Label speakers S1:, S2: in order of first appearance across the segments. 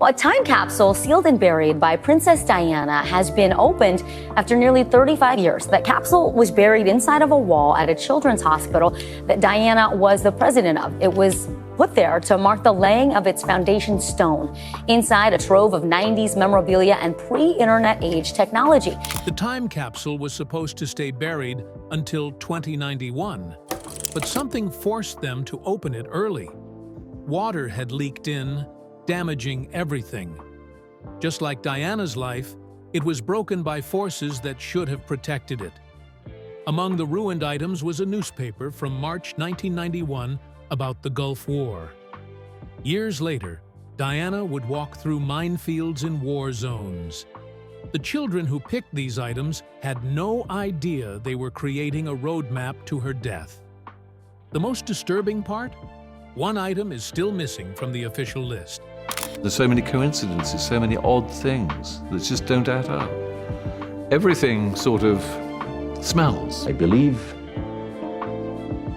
S1: Well, a time capsule sealed and buried by Princess Diana has been opened after nearly 35 years. That capsule was buried inside of a wall at a children's hospital that Diana was the president of. It was put there to mark the laying of its foundation stone. Inside, a trove of 90s memorabilia and pre-internet age technology.
S2: The time capsule was supposed to stay buried until 2091, but something forced them to open it early. Water had leaked in, damaging everything. Just like Diana's life, it was broken by forces that should have protected it. Among the ruined items was a newspaper from March 1991 about the Gulf War. Years later, Diana would walk through minefields in war zones. The children who picked these items had no idea they were creating a roadmap to her death. The most disturbing part? One item is still missing from the official list.
S3: There's so many coincidences, so many odd things that just don't add up. Everything sort of smells.
S4: I believe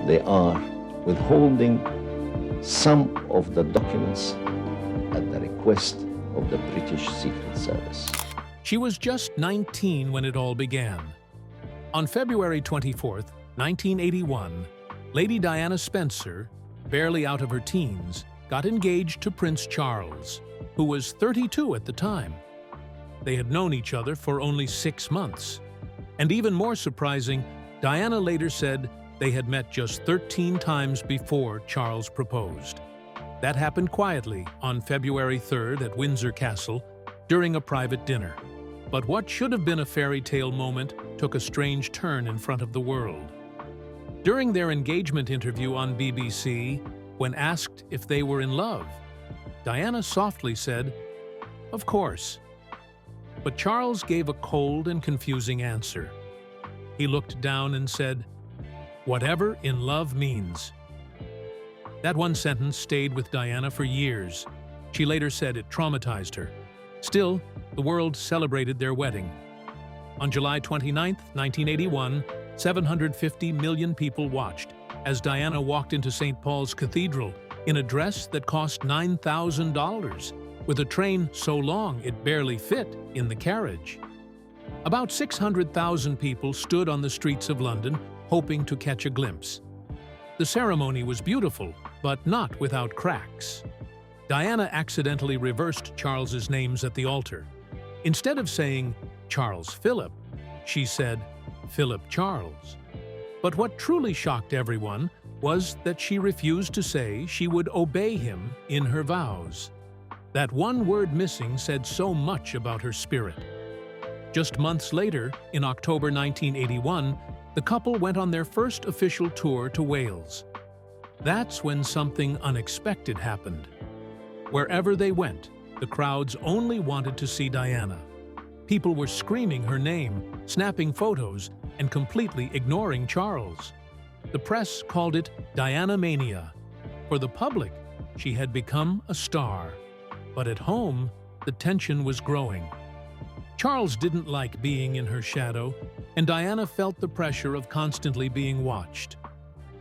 S4: they are withholding some of the documents at the request of the British Secret Service.
S2: She was just 19 when it all began. On February 24th, 1981, Lady Diana Spencer, barely out of her teens, got engaged to Prince Charles, who was 32 at the time. They had known each other for only 6 months. And even more surprising, Diana later said they had met just 13 times before Charles proposed. That happened quietly on February 3rd at Windsor Castle during a private dinner. But what should have been a fairy tale moment took a strange turn in front of the world. During their engagement interview on BBC, when asked if they were in love, Diana softly said, "Of course." But Charles gave a cold and confusing answer. He looked down and said, "Whatever in love means." That one sentence stayed with Diana for years. She later said it traumatized her. Still, the world celebrated their wedding. On July 29, 1981, 750 million people watched as Diana walked into St. Paul's Cathedral in a dress that cost $9,000, with a train so long it barely fit in the carriage. About 600,000 people stood on the streets of London, hoping to catch a glimpse. The ceremony was beautiful, but not without cracks. Diana accidentally reversed Charles's names at the altar. Instead of saying Charles Philip, she said Philip Charles. But what truly shocked everyone was that she refused to say she would obey him in her vows. That one word missing said so much about her spirit. Just months later, in October 1981, the couple went on their first official tour to Wales. That's when something unexpected happened. Wherever they went, the crowds only wanted to see Diana. People were screaming her name, snapping photos, and completely ignoring Charles. The press called it Diana mania. For the public, she had become a star. But at home, the tension was growing. Charles didn't like being in her shadow, and Diana felt the pressure of constantly being watched.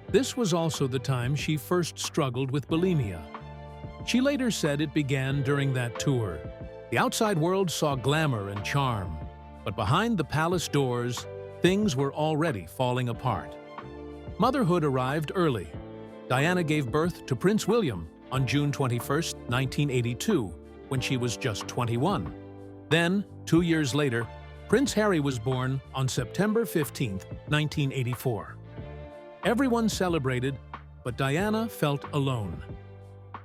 S2: This was also the time she first struggled with bulimia. She later said it began during that tour. The outside world saw glamour and charm, but behind the palace doors, things were already falling apart. Motherhood arrived early. Diana gave birth to Prince William on June 21, 1982, when she was just 21. Then, 2 years later, Prince Harry was born on September 15, 1984. Everyone celebrated, but Diana felt alone.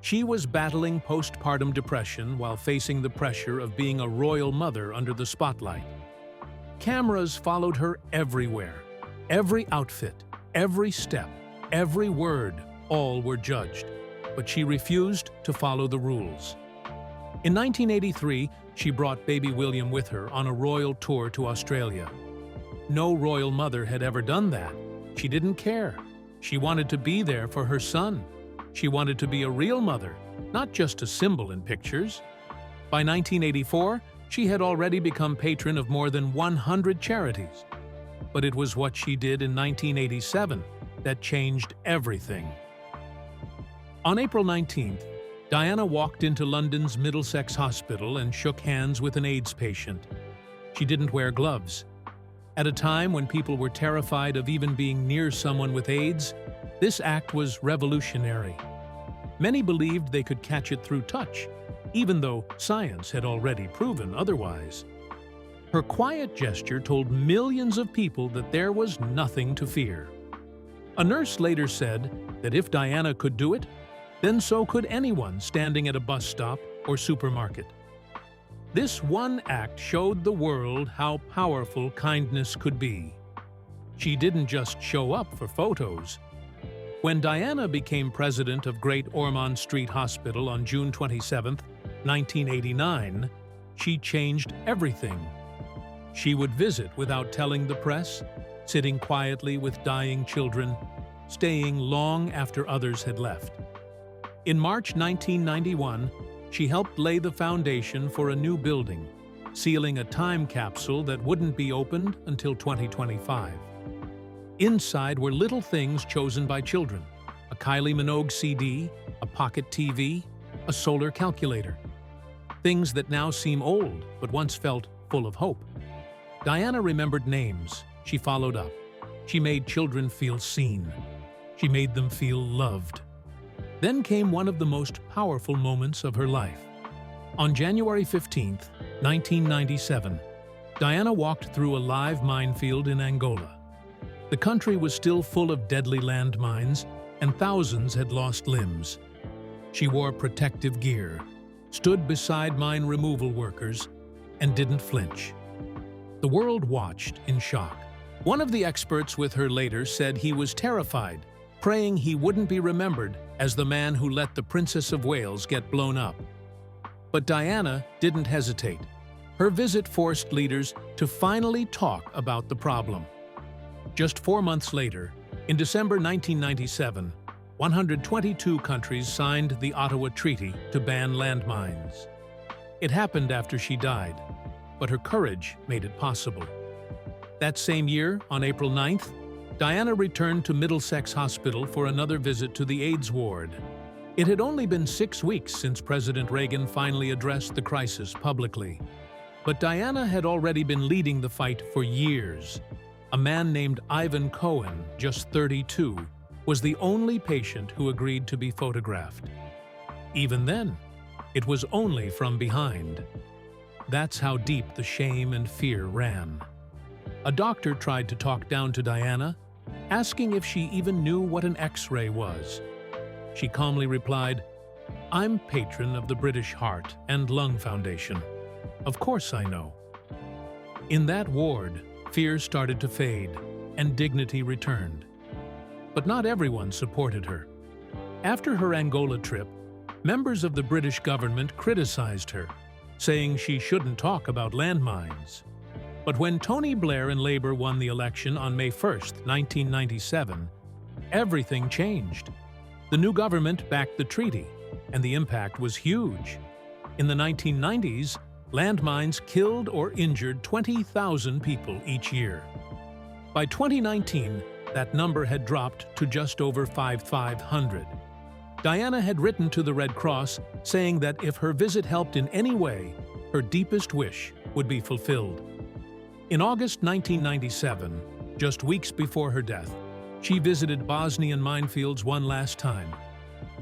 S2: She was battling postpartum depression while facing the pressure of being a royal mother under the spotlight. Cameras followed her everywhere. Every outfit, every step, every word, all were judged. But she refused to follow the rules. In 1983, she brought baby William with her on a royal tour to Australia. No royal mother had ever done that. She didn't care. She wanted to be there for her son. She wanted to be a real mother, not just a symbol in pictures. By 1984, she had already become patron of more than 100 charities. But it was what she did in 1987 that changed everything. On April 19th, Diana walked into London's Middlesex Hospital and shook hands with an AIDS patient. She didn't wear gloves. At a time when people were terrified of even being near someone with AIDS, this act was revolutionary. Many believed they could catch it through touch, even though science had already proven otherwise. Her quiet gesture told millions of people that there was nothing to fear. A nurse later said that if Diana could do it, then so could anyone standing at a bus stop or supermarket. This one act showed the world how powerful kindness could be. She didn't just show up for photos. When Diana became president of Great Ormond Street Hospital on June 27, 1989, she changed everything. She would visit without telling the press, sitting quietly with dying children, staying long after others had left. In March 1991, she helped lay the foundation for a new building, sealing a time capsule that wouldn't be opened until 2025. Inside were little things chosen by children: a Kylie Minogue CD, a pocket TV, a solar calculator. Things that now seem old, but once felt full of hope. Diana remembered names. She followed up. She made children feel seen. She made them feel loved. Then came one of the most powerful moments of her life. On January 15, 1997, Diana walked through a live minefield in Angola. The country was still full of deadly landmines, and thousands had lost limbs. She wore protective gear, stood beside mine removal workers, and didn't flinch. The world watched in shock. One of the experts with her later said he was terrified, praying he wouldn't be remembered as the man who let the Princess of Wales get blown up. But Diana didn't hesitate. Her visit forced leaders to finally talk about the problem. Just 4 months later, in December 1997, 122 countries signed the Ottawa Treaty to ban landmines. It happened after she died, but her courage made it possible. That same year, on April 9th, Diana returned to Middlesex Hospital for another visit to the AIDS ward. It had only been 6 weeks since President Reagan finally addressed the crisis publicly. But Diana had already been leading the fight for years. A man named Ivan Cohen, just 32, was the only patient who agreed to be photographed. Even then, it was only from behind. That's how deep the shame and fear ran. A doctor tried to talk down to Diana, asking if she even knew what an X-ray was. She calmly replied, "I'm patron of the British Heart and Lung Foundation. Of course I know." In that ward, fear started to fade, and dignity returned. But not everyone supported her. After her Angola trip, members of the British government criticized her, saying she shouldn't talk about landmines. But when Tony Blair and Labour won the election on May 1, 1997, everything changed. The new government backed the treaty, and the impact was huge. In the 1990s, landmines killed or injured 20,000 people each year. By 2019, that number had dropped to just over 5,500. Diana had written to the Red Cross saying that if her visit helped in any way, her deepest wish would be fulfilled. In August 1997, just weeks before her death, she visited Bosnian minefields one last time.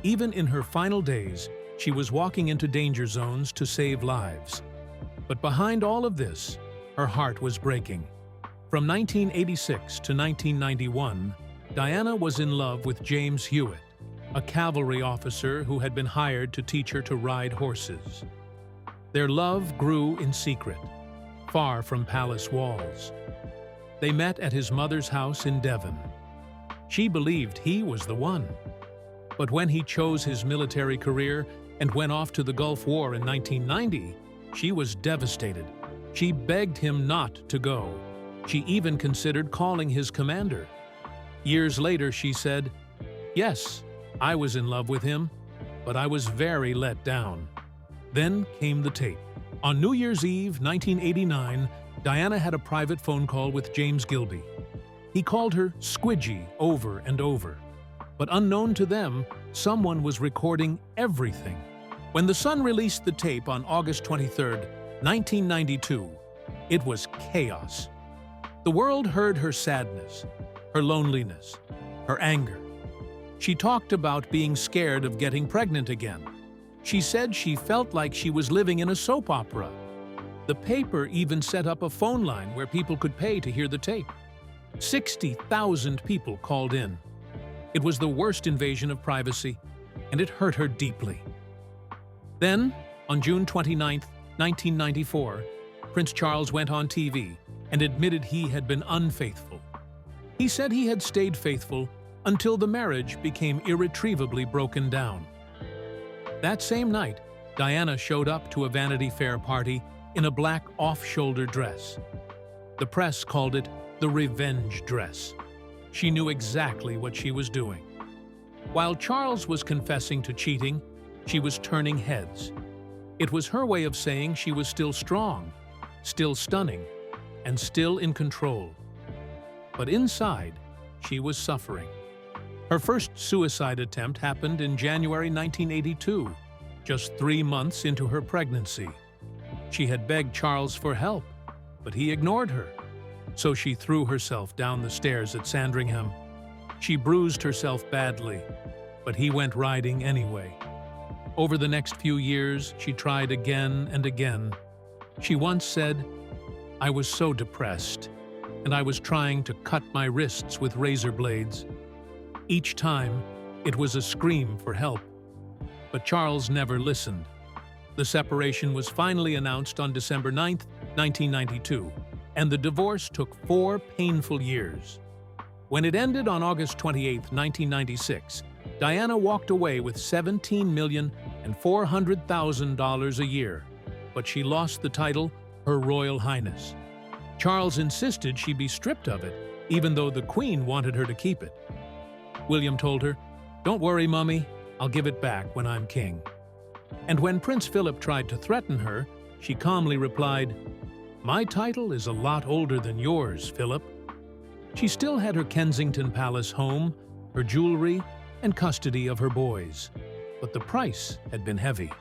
S2: Even in her final days, she was walking into danger zones to save lives. But behind all of this, her heart was breaking. From 1986 to 1991, Diana was in love with James Hewitt, a cavalry officer who had been hired to teach her to ride horses. Their love grew in secret, far from palace walls. They met at his mother's house in Devon. She believed he was the one. But when he chose his military career and went off to the Gulf War in 1990, she was devastated. She begged him not to go. She even considered calling his commander. Years later, she said, "Yes, I was in love with him, but I was very let down." Then came the tape. On New Year's Eve, 1989, Diana had a private phone call with James Gilby. He called her Squidgy over and over. But unknown to them, someone was recording everything. When The Sun released the tape on August 23, 1992, it was chaos. The world heard her sadness, her loneliness, her anger. She talked about being scared of getting pregnant again. She said she felt like she was living in a soap opera. The paper even set up a phone line where people could pay to hear the tape. 60,000 people called in. It was the worst invasion of privacy, and it hurt her deeply. Then, on June 29, 1994, Prince Charles went on TV and admitted he had been unfaithful. He said he had stayed faithful until the marriage became irretrievably broken down. That same night, Diana showed up to a Vanity Fair party in a black off-shoulder dress. The press called it the revenge dress. She knew exactly what she was doing. While Charles was confessing to cheating, she was turning heads. It was her way of saying she was still strong, still stunning, and still in control. But inside, she was suffering. Her first suicide attempt happened in January 1982, just 3 months into her pregnancy. She had begged Charles for help, but he ignored her. So she threw herself down the stairs at Sandringham. She bruised herself badly, but he went riding anyway. Over the next few years, she tried again and again. She once said, "I was so depressed, and I was trying to cut my wrists with razor blades. Each time, it was a scream for help." But Charles never listened. The separation was finally announced on December 9, 1992, and the divorce took 4 painful years. When it ended on August 28, 1996, Diana walked away with $17,400,000 a year, but she lost the title Her Royal Highness. Charles insisted she be stripped of it, even though the Queen wanted her to keep it. William told her, "Don't worry, Mummy, I'll give it back when I'm king." And when Prince Philip tried to threaten her, she calmly replied, "My title is a lot older than yours, Philip." She still had her Kensington Palace home, her jewelry, and custody of her boys, but the price had been heavy.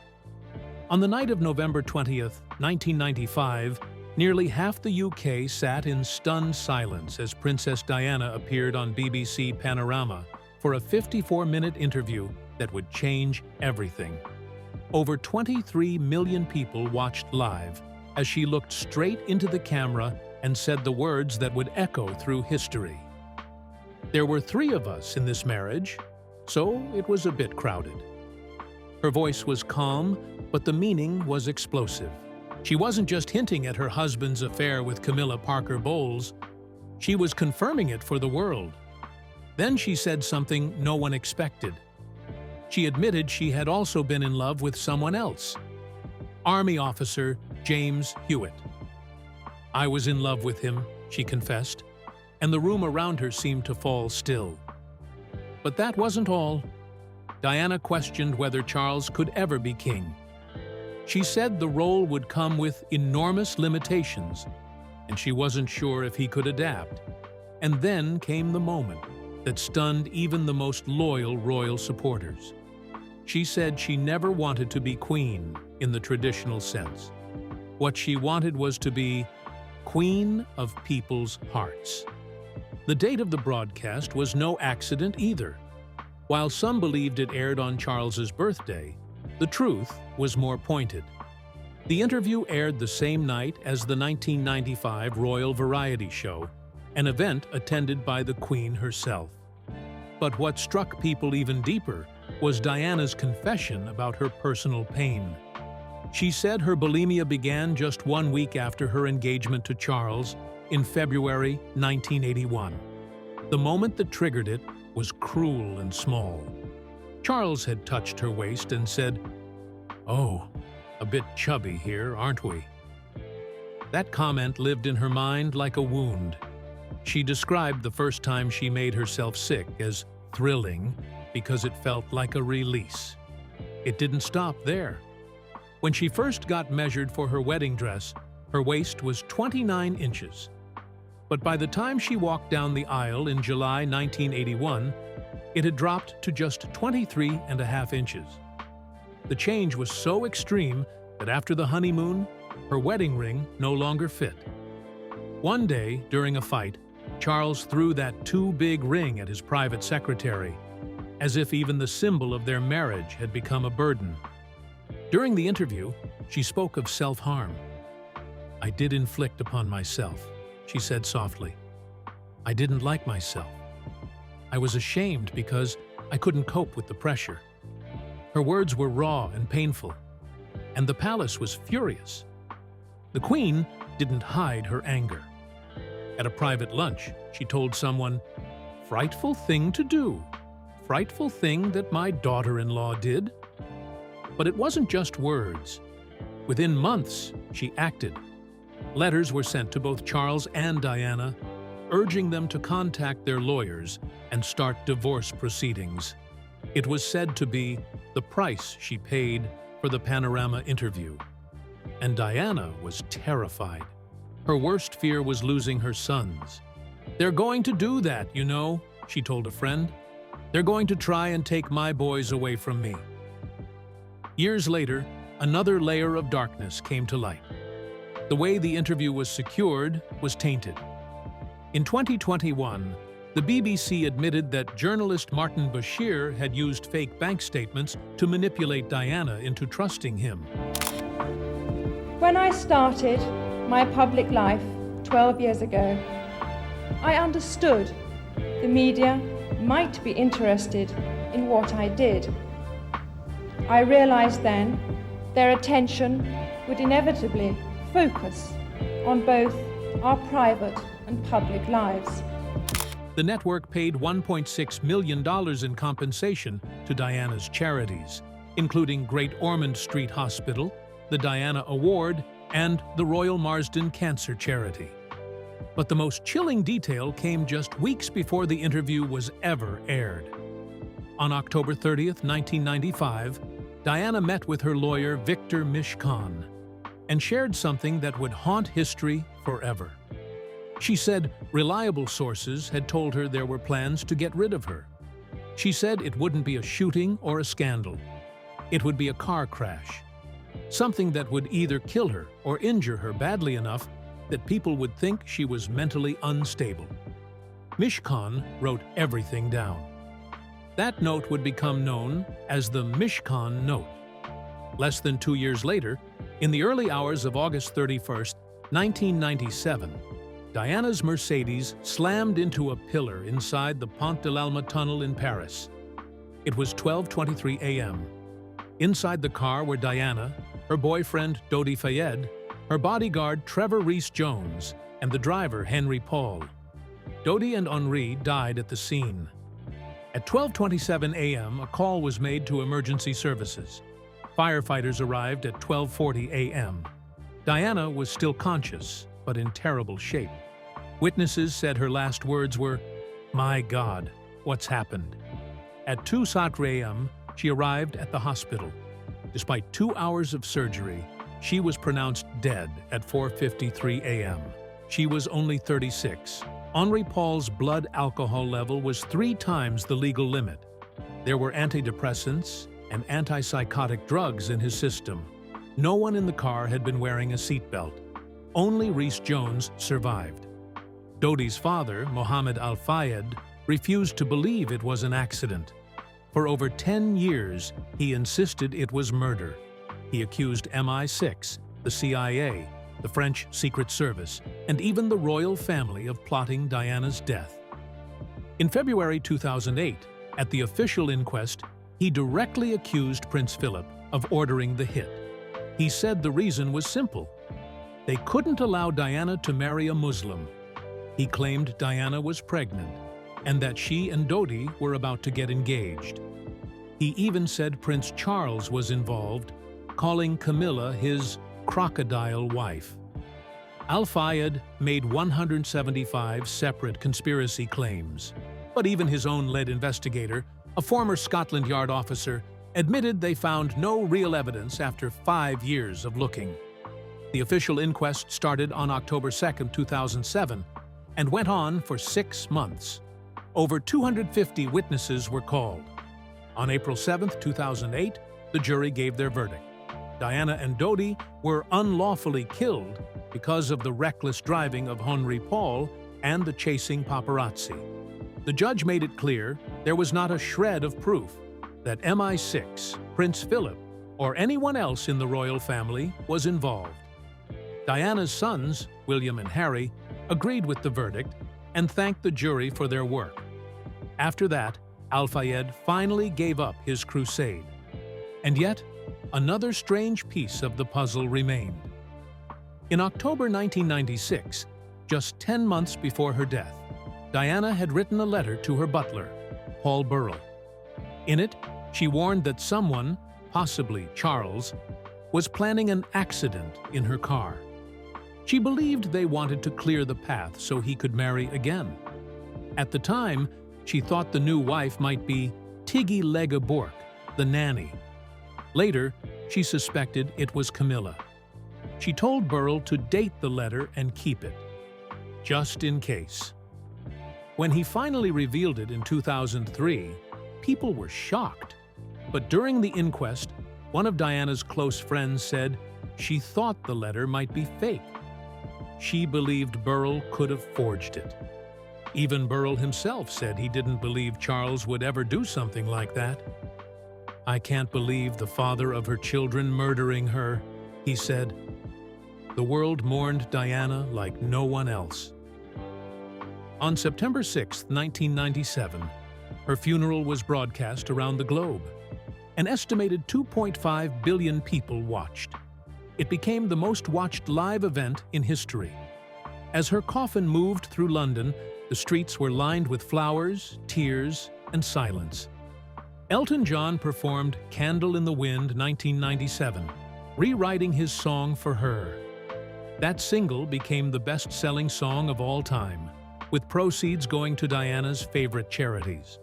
S2: On the night of November 20th, 1995, nearly half the UK sat in stunned silence as Princess Diana appeared on BBC Panorama for a 54-minute interview that would change everything. Over 23 million people watched live as she looked straight into the camera and said the words that would echo through history. "There were 3 of us in this marriage, so it was a bit crowded." Her voice was calm, but the meaning was explosive. She wasn't just hinting at her husband's affair with Camilla Parker Bowles. She was confirming it for the world. Then she said something no one expected. She admitted she had also been in love with someone else, Army officer James Hewitt. "I was in love with him," she confessed, and the room around her seemed to fall still. But that wasn't all. Diana questioned whether Charles could ever be king. She said the role would come with enormous limitations, and she wasn't sure if he could adapt. And then came the moment that stunned even the most loyal royal supporters. She said she never wanted to be queen in the traditional sense. What she wanted was to be Queen of People's Hearts. The date of the broadcast was no accident either. While some believed it aired on Charles's birthday, the truth was more pointed. The interview aired the same night as the 1995 Royal Variety Show, an event attended by the Queen herself. But what struck people even deeper was Diana's confession about her personal pain. She said her bulimia began just 1 week after her engagement to Charles in February 1981. The moment that triggered it was cruel and small. Charles had touched her waist and said, "Oh, a bit chubby here, aren't we?" That comment lived in her mind like a wound. She described the first time she made herself sick as thrilling because it felt like a release. It didn't stop there. When she first got measured for her wedding dress, her waist was 29 inches. But by the time she walked down the aisle in July 1981, it had dropped to just 23.5 inches. The change was so extreme that after the honeymoon, her wedding ring no longer fit. One day, during a fight, Charles threw that too-big ring at his private secretary, as if even the symbol of their marriage had become a burden. During the interview, she spoke of self-harm. "I did inflict upon myself," she said softly. "I didn't like myself. I was ashamed because I couldn't cope with the pressure." Her words were raw and painful, and the palace was furious. The Queen didn't hide her anger. At a private lunch, she told someone, "Frightful thing to do. Frightful thing that my daughter-in-law did." But it wasn't just words. Within months, she acted. Letters were sent to both Charles and Diana, urging them to contact their lawyers and start divorce proceedings. It was said to be the price she paid for the Panorama interview. And Diana was terrified. Her worst fear was losing her sons. "They're going to do that, you know," she told a friend. "They're going to try and take my boys away from me." Years later, another layer of darkness came to light. The way the interview was secured was tainted. In 2021, the BBC admitted that journalist Martin Bashir had used fake bank statements to manipulate Diana into trusting him.
S5: When I started my public life 12 years ago, I understood the media might be interested in what I did. I realized then their attention would inevitably focus on both our private and public lives.
S2: The network paid $1.6 million in compensation to Diana's charities, including Great Ormond Street Hospital, the Diana Award, and the Royal Marsden Cancer Charity. But the most chilling detail came just weeks before the interview was ever aired. On October 30th, 1995, Diana met with her lawyer Victor Mishcon and shared something that would haunt history forever. She said reliable sources had told her there were plans to get rid of her. She said it wouldn't be a shooting or a scandal. It would be a car crash. Something that would either kill her or injure her badly enough that people would think she was mentally unstable. Mishcon wrote everything down. That note would become known as the Mishcon Note. Less than 2 years later, in the early hours of August 31st, 1997, Diana's Mercedes slammed into a pillar inside the Pont de l'Alma tunnel in Paris. It was 12:23 a.m. Inside the car were Diana, her boyfriend Dodi Fayed, her bodyguard Trevor Rees-Jones, and the driver Henry Paul. Dodi and Henri died at the scene. At 12:27 a.m., a call was made to emergency services. Firefighters arrived at 12:40 a.m. Diana was still conscious, but in terrible shape. Witnesses said her last words were, "My God, what's happened?" At 2:00 a.m., she arrived at the hospital. Despite 2 hours of surgery, she was pronounced dead at 4:53 a.m. She was only 36. Henri Paul's blood alcohol level was 3 times the legal limit. There were antidepressants and antipsychotic drugs in his system. No one in the car had been wearing a seatbelt. Only Rees-Jones survived. Dodi's father, Mohammed Al-Fayed, refused to believe it was an accident. For over 10 years, he insisted it was murder. He accused MI6, the CIA, the French Secret Service, and even the royal family of plotting Diana's death. In February 2008, at the official inquest, he directly accused Prince Philip of ordering the hit. He said the reason was simple. They couldn't allow Diana to marry a Muslim. He claimed Diana was pregnant and that she and Dodi were about to get engaged. He even said Prince Charles was involved, calling Camilla his crocodile wife. Al-Fayed made 175 separate conspiracy claims, but even his own lead investigator, a former Scotland Yard officer, admitted they found no real evidence after 5 years of looking. The official inquest started on October 2, 2007, and went on for 6 months. Over 250 witnesses were called. On April 7, 2008, the jury gave their verdict. Diana and Dodi were unlawfully killed because of the reckless driving of Henri Paul and the chasing paparazzi. The judge made it clear there was not a shred of proof that MI6, Prince Philip, or anyone else in the royal family was involved. Diana's sons, William and Harry, agreed with the verdict and thanked the jury for their work. After that, Al-Fayed finally gave up his crusade. And yet, another strange piece of the puzzle remained. In October 1996, just 10 months before her death, Diana had written a letter to her butler, Paul Burrell. In it, she warned that someone, possibly Charles, was planning an accident in her car. She believed they wanted to clear the path so he could marry again. At the time, she thought the new wife might be Tiggy Lega Bork, the nanny. Later, she suspected it was Camilla. She told Burrell to date the letter and keep it, just in case. When he finally revealed it in 2003, people were shocked. But during the inquest, one of Diana's close friends said she thought the letter might be fake. She believed Burrell could have forged it. Even Burrell himself said he didn't believe Charles would ever do something like that. "I can't believe the father of her children murdering her," he said. The world mourned Diana like no one else. On September 6, 1997, her funeral was broadcast around the globe. An estimated 2.5 billion people watched. It became the most watched live event in history. As her coffin moved through London, the streets were lined with flowers, tears, and silence. Elton John performed Candle in the Wind 1997, rewriting his song for her. That single became the best-selling song of all time, with proceeds going to Diana's favorite charities.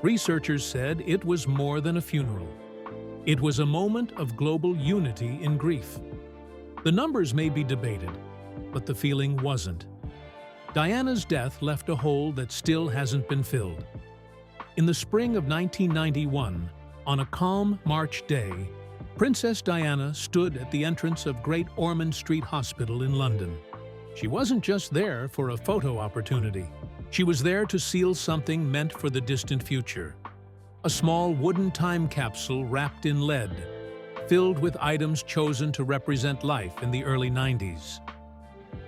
S2: Researchers said it was more than a funeral. It was a moment of global unity in grief. The numbers may be debated, but the feeling wasn't. Diana's death left a hole that still hasn't been filled. In the spring of 1991, on a calm March day, Princess Diana stood at the entrance of Great Ormond Street Hospital in London. She wasn't just there for a photo opportunity. She was there to seal something meant for the distant future. A small wooden time capsule wrapped in lead, filled with items chosen to represent life in the early 90s.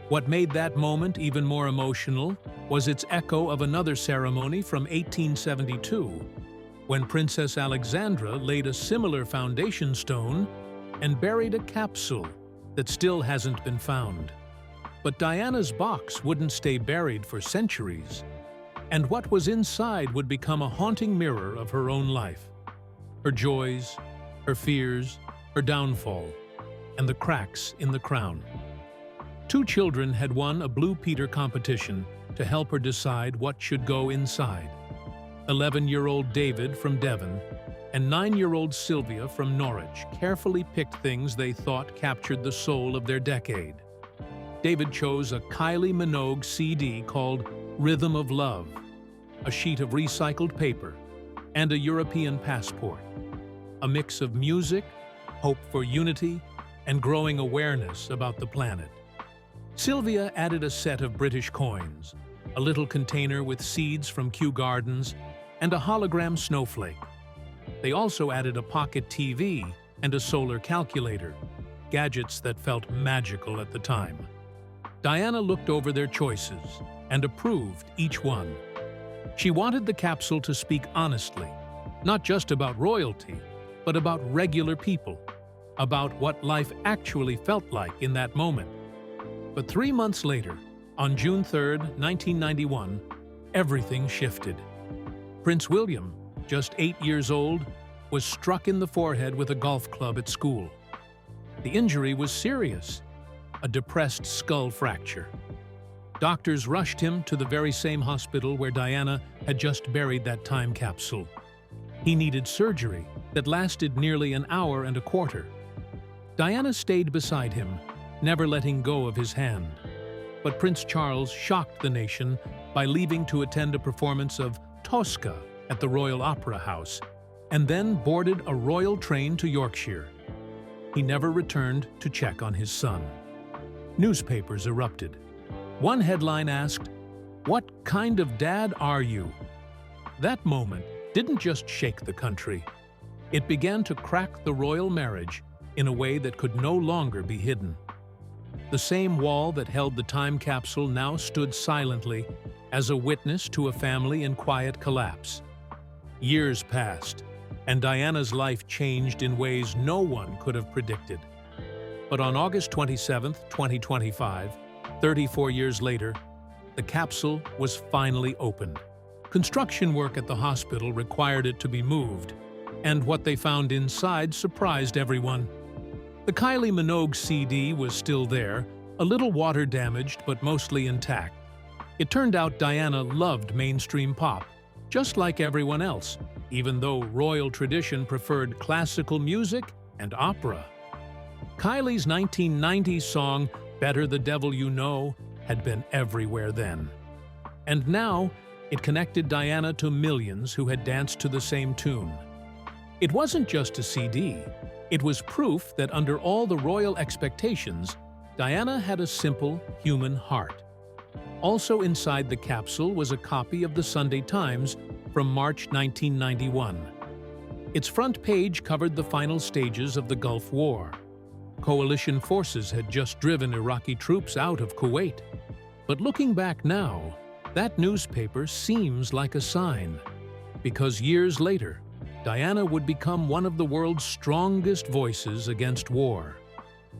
S2: What made that moment even more emotional was its echo of another ceremony from 1872, when Princess Alexandra laid a similar foundation stone and buried a capsule that still hasn't been found. But Diana's box wouldn't stay buried for centuries, and what was inside would become a haunting mirror of her own life. Her joys, her fears, her downfall, and the cracks in the crown. 2 children had won a Blue Peter competition to help her decide what should go inside. 11-year-old David from Devon and 9-year-old Sylvia from Norwich carefully picked things they thought captured the soul of their decade. David chose a Kylie Minogue CD called Rhythm of Love, a sheet of recycled paper, and a European passport. A mix of music, hope for unity, and growing awareness about the planet. Sylvia added a set of British coins, a little container with seeds from Kew Gardens, and a hologram snowflake. They also added a pocket TV and a solar calculator, gadgets that felt magical at the time. Diana looked over their choices and approved each one. She wanted the capsule to speak honestly, not just about royalty, but about regular people, about what life actually felt like in that moment. But 3 months later, on June 3, 1991, everything shifted. Prince William, just 8 years old, was struck in the forehead with a golf club at school. The injury was serious, a depressed skull fracture. Doctors rushed him to the very same hospital where Diana had just buried that time capsule. He needed surgery that lasted nearly an hour and a quarter. Diana stayed beside him, never letting go of his hand. But Prince Charles shocked the nation by leaving to attend a performance of Tosca at the Royal Opera House, and then boarded a royal train to Yorkshire. He never returned to check on his son. Newspapers erupted. One headline asked, "What kind of dad are you?" That moment didn't just shake the country. It began to crack the royal marriage in a way that could no longer be hidden. The same wall that held the time capsule now stood silently as a witness to a family in quiet collapse. Years passed, and Diana's life changed in ways no one could have predicted. But on August 27, 2025, 34 years later, the capsule was finally opened. Construction work at the hospital required it to be moved, and what they found inside surprised everyone. The Kylie Minogue CD was still there, a little water-damaged but mostly intact. It turned out Diana loved mainstream pop, just like everyone else, even though royal tradition preferred classical music and opera. Kylie's 1990s song, "Better the Devil You Know," had been everywhere then. And now, it connected Diana to millions who had danced to the same tune. It wasn't just a CD. It was proof that under all the royal expectations, Diana had a simple, human heart. Also inside the capsule was a copy of the Sunday Times from March 1991. Its front page covered the final stages of the Gulf War. Coalition forces had just driven Iraqi troops out of Kuwait. But looking back now, that newspaper seems like a sign. Because years later, Diana would become one of the world's strongest voices against war.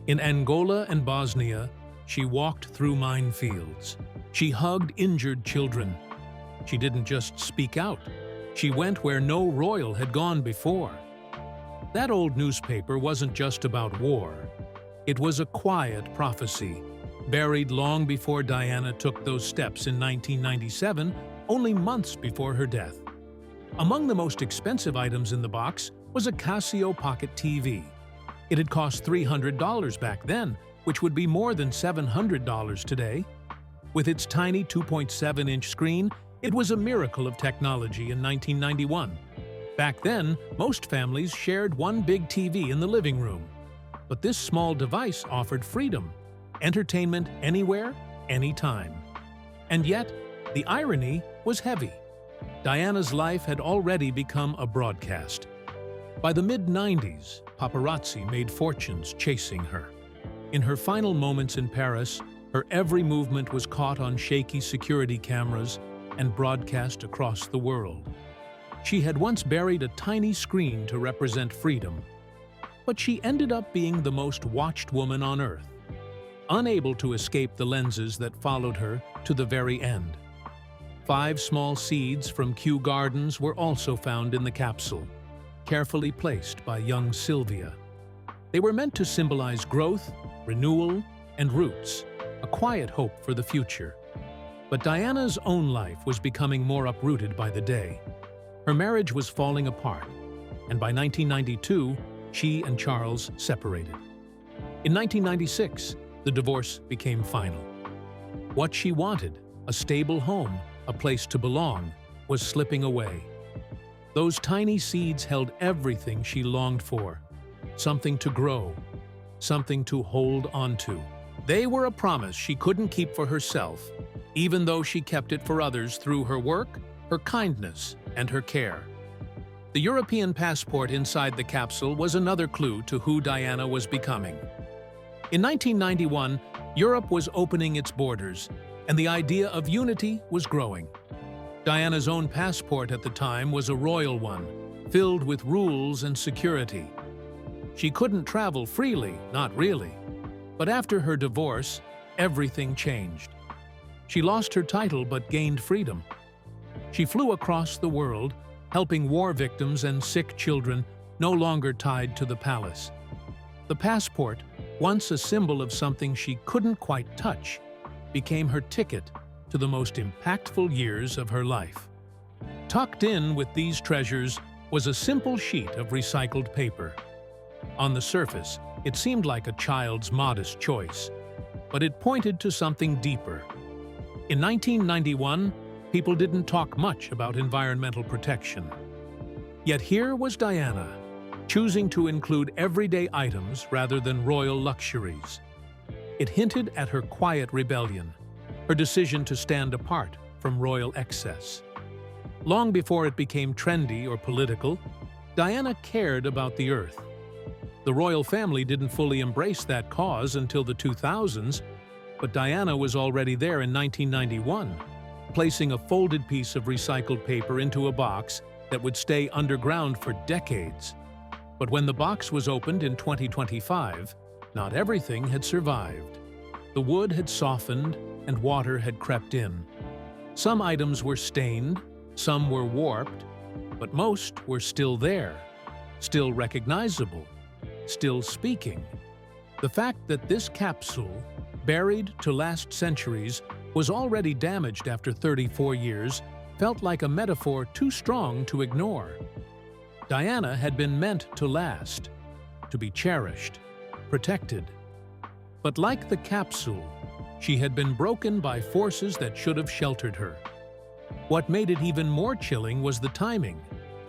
S2: In Angola and Bosnia, she walked through minefields. She hugged injured children. She didn't just speak out. She went where no royal had gone before. That old newspaper wasn't just about war. It was a quiet prophecy, buried long before Diana took those steps in 1997, only months before her death. Among the most expensive items in the box was a Casio Pocket TV. It had cost $300 back then, which would be more than $700 today. With its tiny 2.7-inch screen, it was a miracle of technology in 1991. Back then, most families shared one big TV in the living room. But this small device offered freedom, entertainment anywhere, anytime. And yet, the irony was heavy. Diana's life had already become a broadcast. By the mid-90s, paparazzi made fortunes chasing her. In her final moments in Paris, her every movement was caught on shaky security cameras and broadcast across the world. She had once buried a tiny screen to represent freedom, but she ended up being the most watched woman on Earth, unable to escape the lenses that followed her to the very end. 5 small seeds from Kew Gardens were also found in the capsule, carefully placed by young Sylvia. They were meant to symbolize growth, renewal, and roots, a quiet hope for the future. But Diana's own life was becoming more uprooted by the day. Her marriage was falling apart, and by 1992, she and Charles separated. In 1996, the divorce became final. What she wanted, a stable home, a place to belong, was slipping away. Those tiny seeds held everything she longed for, something to grow, something to hold onto. They were a promise she couldn't keep for herself, even though she kept it for others through her work, her kindness, and her care. The European passport inside the capsule was another clue to who Diana was becoming. In 1991, Europe was opening its borders, and the idea of unity was growing. Diana's own passport at the time was a royal one, filled with rules and security. She couldn't travel freely, not really. But after her divorce, everything changed. She lost her title but gained freedom. She flew across the world, helping war victims and sick children no longer tied to the palace. The passport, once a symbol of something she couldn't quite touch, became her ticket to the most impactful years of her life. Tucked in with these treasures was a simple sheet of recycled paper. On the surface, it seemed like a child's modest choice, but it pointed to something deeper. In 1991, people didn't talk much about environmental protection. Yet here was Diana, choosing to include everyday items rather than royal luxuries. It hinted at her quiet rebellion, her decision to stand apart from royal excess. Long before it became trendy or political, Diana cared about the earth. The royal family didn't fully embrace that cause until the 2000s, but Diana was already there in 1991, placing a folded piece of recycled paper into a box that would stay underground for decades. But when the box was opened in 2025, not everything had survived. The wood had softened and water had crept in. Some items were stained, some were warped, but most were still there, still recognizable, still speaking. The fact that this capsule, buried to last centuries, was already damaged after 34 years felt like a metaphor too strong to ignore. Diana had been meant to last, to be cherished, protected. But like the capsule, she had been broken by forces that should have sheltered her. What made it even more chilling was the timing.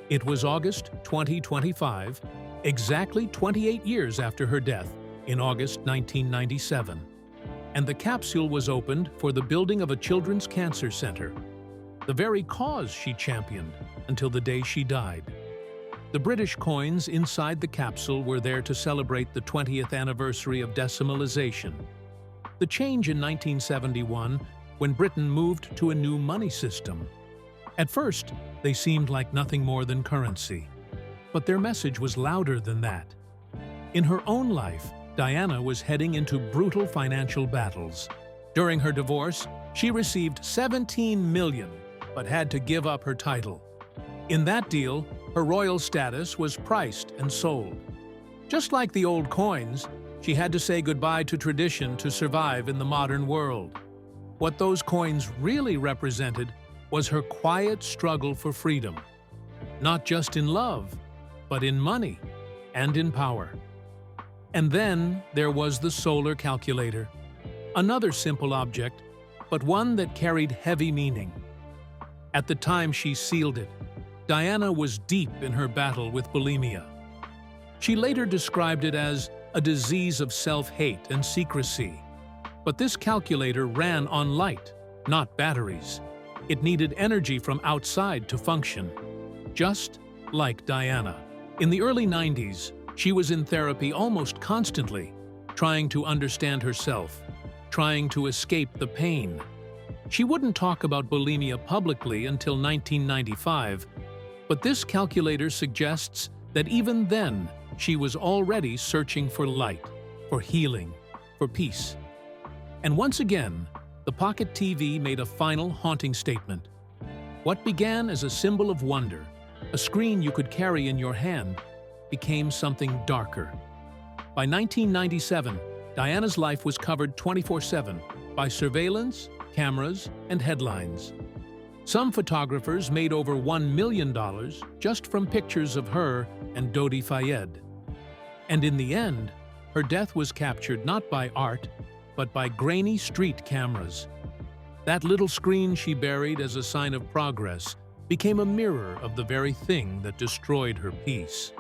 S2: It was August 2025, exactly 28 years after her death, in August 1997. And the capsule was opened for the building of a children's cancer center, the very cause she championed until the day she died. The British coins inside the capsule were there to celebrate the 20th anniversary of decimalization. The change in 1971, when Britain moved to a new money system. At first, they seemed like nothing more than currency. But their message was louder than that. In her own life, Diana was heading into brutal financial battles. During her divorce, she received $17 million, but had to give up her title. In that deal, her royal status was priced and sold. Just like the old coins, she had to say goodbye to tradition to survive in the modern world. What those coins really represented was her quiet struggle for freedom, not just in love, but in money and in power. And then there was the solar calculator, another simple object, but one that carried heavy meaning. At the time she sealed it, Diana was deep in her battle with bulimia. She later described it as a disease of self-hate and secrecy. But this calculator ran on light, not batteries. It needed energy from outside to function, just like Diana. In the early 90s, she was in therapy almost constantly, trying to understand herself, trying to escape the pain. She wouldn't talk about bulimia publicly until 1995, but this calculator suggests that even then, she was already searching for light, for healing, for peace. And once again, the pocket TV made a final haunting statement. What began as a symbol of wonder, a screen you could carry in your hand, became something darker. By 1997, Diana's life was covered 24/7 by surveillance, cameras, and headlines. Some photographers made over $1 million just from pictures of her and Dodi Fayed. And in the end, her death was captured not by art, but by grainy street cameras. That little screen she buried as a sign of progress became a mirror of the very thing that destroyed her peace.